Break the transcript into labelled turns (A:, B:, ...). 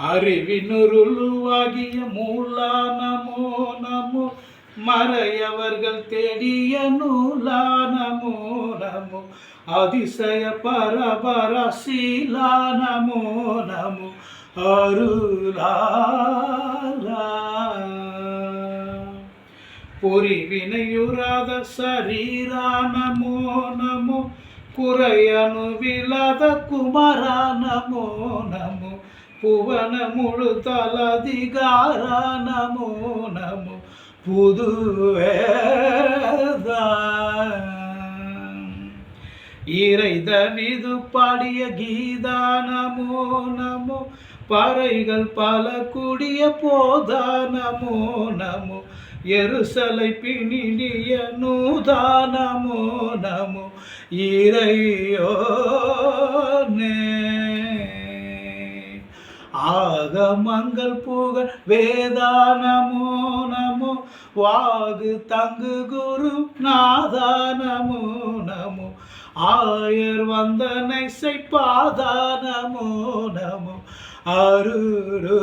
A: அறிவினுருவாகிய மூலா நமோ நமோ மறையவர்கள் தேடிய நூலா நமோ நமோ அதிசய பரபரசீலா நமோ நமோ அருளாலா பொறிவினையுறாத சரீரா நமோ நமோ குறையணுவிலாத குமரா நமோ நமோ புவன முழு தலதிகாரா நமோ நமோ புதுவேதா இறைதவிது பாடிய கீதா நமோ நமோ பறைகள் பல கூடிய போதா நமோ நமோ எருசலை பிணிடிய நூதா நமோ நமோ இறையோனே ஆகமங்கள் புகழ் வேதா நமோ நமோ வாகு தங்கு குரு நாதா நமோ நமோ ஆயர் வந்தனை செய்பாதா நமோ நமோ அருரு